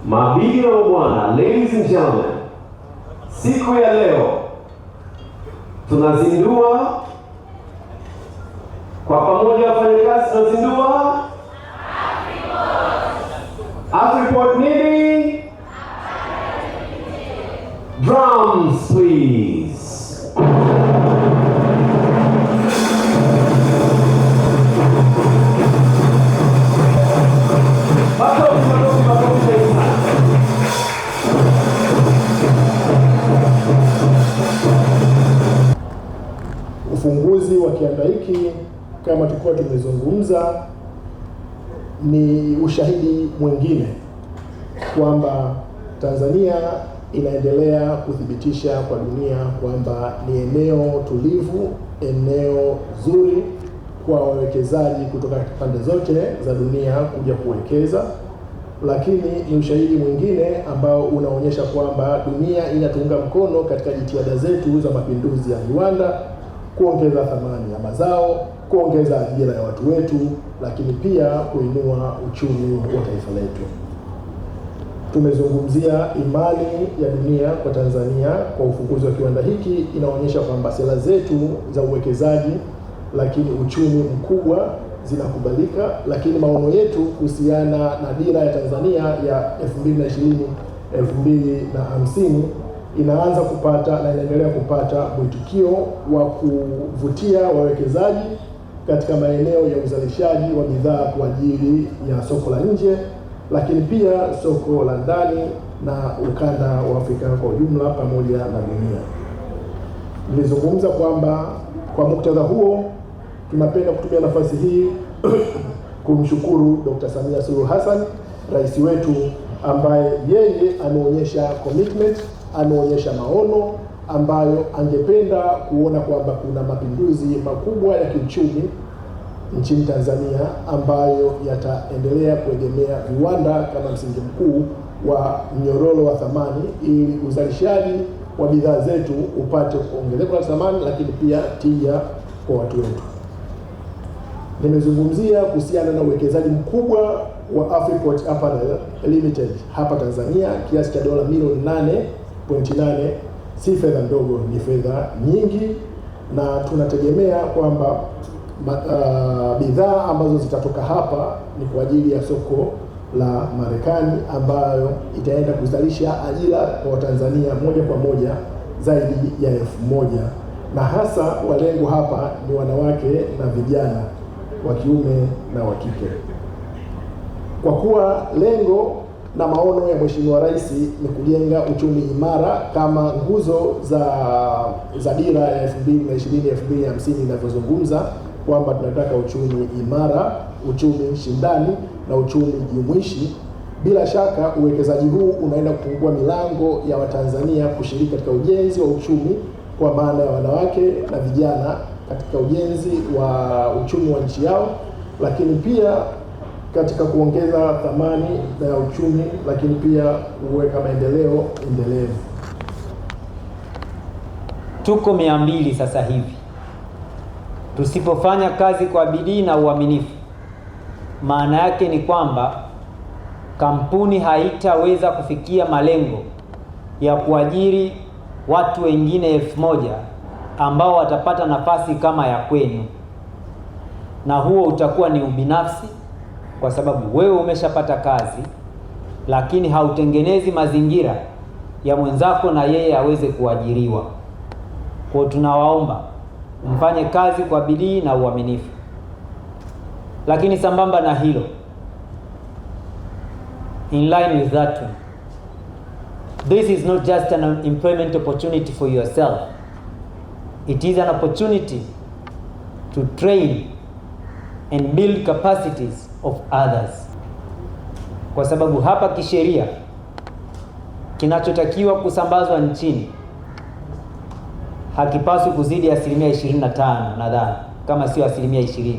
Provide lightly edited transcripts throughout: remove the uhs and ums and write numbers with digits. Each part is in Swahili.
Mabibi na mabwana, ladies and gentlemen, siku ya leo tunazindua kwa pamoja, wafanyakazi tunazindua AfriPort nini? Drums please. Ufunguzi wa kiwanda hiki kama tulikuwa tumezungumza ni ushahidi mwingine kwamba Tanzania inaendelea kuthibitisha kwa dunia kwamba ni eneo tulivu, eneo zuri kwa wawekezaji kutoka pande zote za dunia kuja kuwekeza. Lakini ni ushahidi mwingine ambao unaonyesha kwamba dunia inatunga mkono katika jitihada zetu za mapinduzi ya viwanda, kuongeza thamani ya mazao, kuongeza ajira ya watu wetu, lakini pia kuinua uchumi wa taifa letu. Tumezungumzia imani ya dunia kwa Tanzania kwa ufunguzi wa kiwanda hiki, inaonyesha kwamba sera zetu za uwekezaji lakini uchumi mkubwa zinakubalika, lakini maono yetu kuhusiana na dira ya Tanzania ya 2020-2050 inaanza kupata na inaendelea kupata mwitikio wa kuvutia wawekezaji katika maeneo ya uzalishaji wa bidhaa kwa ajili ya soko la nje, lakini pia soko la ndani na ukanda wa Afrika kwa ujumla pamoja na dunia. Nilizungumza kwamba kwa muktadha huo tunapenda kutumia nafasi hii kumshukuru Dr. Samia Suluhu Hassan, rais wetu, ambaye yeye ameonyesha commitment, ameonyesha maono ambayo angependa kuona kwamba kuna mapinduzi makubwa ya kiuchumi nchini Tanzania ambayo yataendelea kuegemea viwanda kama msingi mkuu wa mnyororo wa thamani, ili uzalishaji wa bidhaa zetu upate kuongezeka kwa thamani, lakini pia tija kwa watu wetu. Nimezungumzia kuhusiana na uwekezaji mkubwa wa AfriPort Apparel Limited hapa Tanzania, kiasi cha dola milioni 8.8. Si fedha ndogo, ni fedha nyingi, na tunategemea kwamba bidhaa ambazo zitatoka hapa ni kwa ajili ya soko la Marekani, ambayo itaenda kuzalisha ajira kwa Watanzania moja kwa moja zaidi ya 1000, na hasa walengo hapa ni wanawake na vijana wa kiume na wa kike. Kwa kuwa lengo na maono ya Mheshimiwa Rais ni kujenga uchumi imara kama nguzo za dira ya 2020-2050 inavyozungumza kwamba tunataka uchumi imara, uchumi shindani na uchumi jumuishi. Bila shaka uwekezaji huu unaenda kufungua milango ya Watanzania kushiriki katika ujenzi wa uchumi, kwa maana ya wanawake na vijana katika ujenzi wa uchumi wa nchi yao, lakini pia katika kuongeza thamani ya uchumi, lakini pia kuweka maendeleo endelevu. Tuko 200 sasa hivi. Tusipofanya kazi kwa bidii na uaminifu, maana yake ni kwamba kampuni haitaweza kufikia malengo ya kuajiri watu wengine 1000 ambao watapata nafasi kama ya kwenu, na huo utakuwa ni ubinafsi, kwa sababu wewe umeshapata kazi lakini hautengenezi mazingira ya mwenzako na yeye aweze kuajiriwa. Kwa tunawaomba mfanye kazi kwa bidii na uaminifu. Lakini sambamba na hilo, in line with that one, this is not just an employment opportunity for yourself. It is an opportunity to train and build capacities of others. Kwa sababu hapa kisheria kinachotakiwa kusambazwa nchini hakipaswi kuzidi 25%, nadhani kama sio 20%.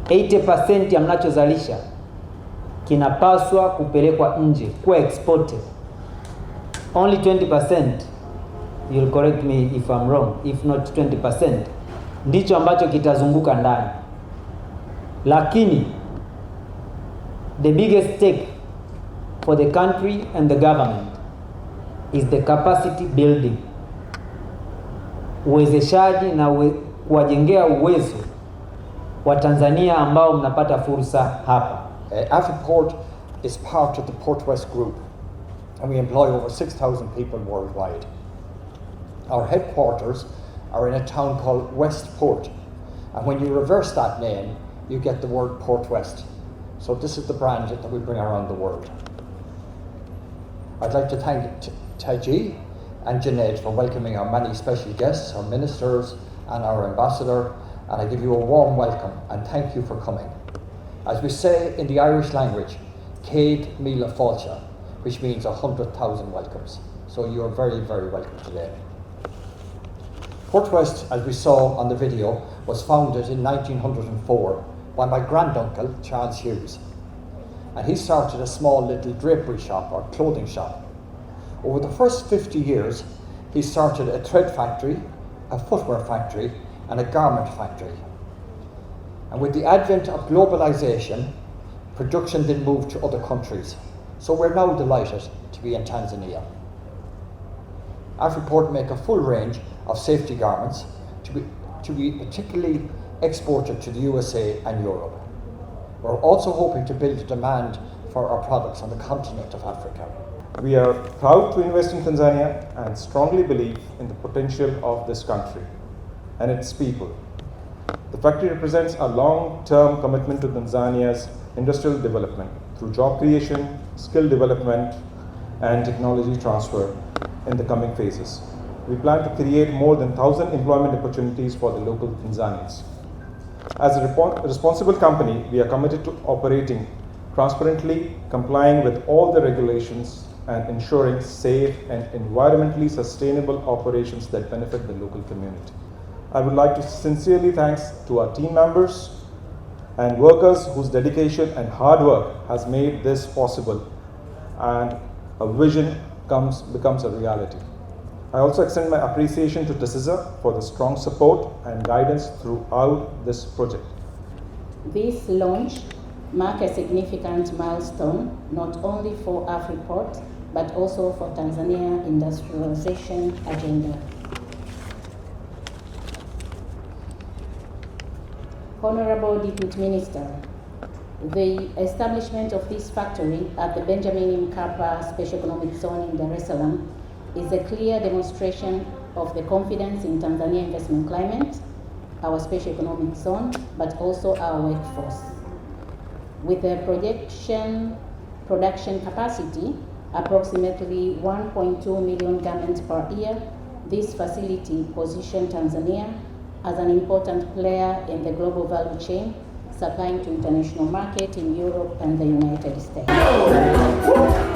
80% ya mnachozalisha kinapaswa kupelekwa nje, kuwa exported. Only 20%, you'll correct me if I'm wrong, if not 20%, ndicho ambacho kitazunguka ndani. Lakini the biggest stake for the country and the government is the capacity building, uwezeshaji na kuwajengea uwezo wa Tanzania ambao mnapata fursa hapa. AfriPort is part of the PortWest Group, and we employ over 6,000 people worldwide. Our headquarters are in a town called Westport, and when you reverse that name, you get the word PortWest. So this is the brand that we bring around the world. I'd like to thank Taji and Junaid for welcoming our many special guests, our ministers and our ambassador, and I give you a warm welcome and thank you for coming. As we say in the Irish language, Céad Míle Fáilte, which means 100,000 welcomes. So you are very, very welcome today. PortWest, as we saw on the video, was founded in 1904 by my granduncle, Charles Hughes. And he started a small little drapery shop or clothing shop. Over the first 50 years, he started a thread factory, a footwear factory, and a garment factory. And with the advent of globalization, production then moved to other countries. So we're now delighted to be in Tanzania. AfriPort make a full range of safety garments to be particularly exported to the USA and Europe. We're also hoping to build a demand for our products on the continent of Africa. We are proud to invest in Tanzania and strongly believe in the potential of this country and its people. The factory represents a long-term commitment to Tanzania's industrial development through job creation, skill development, and technology transfer in the coming phases. We plan to create more than 1,000 employment opportunities for the local Tanzanians. As a responsible company, we are committed to operating transparently, complying with all the regulations, and ensuring safe and environmentally sustainable operations that benefit the local community. I would like to sincerely thank to our team members and workers whose dedication and hard work has made this possible and a vision becomes a reality. I also extend my appreciation to TASISA for the strong support and guidance throughout this project. This launch marks a significant milestone not only for AfriPort but also for Tanzania industrialization agenda. Honorable Deputy Minister, the establishment of this factory at the Benjamin Mkapa Special Economic Zone in Dar es Salaam is a clear demonstration of the confidence in Tanzania investment climate, our special economic zone, but also our workforce. With a production capacity approximately 1.2 million garments per year, this facility positions Tanzania as an important player in the global value chain, supplying to international market in Europe and the United States.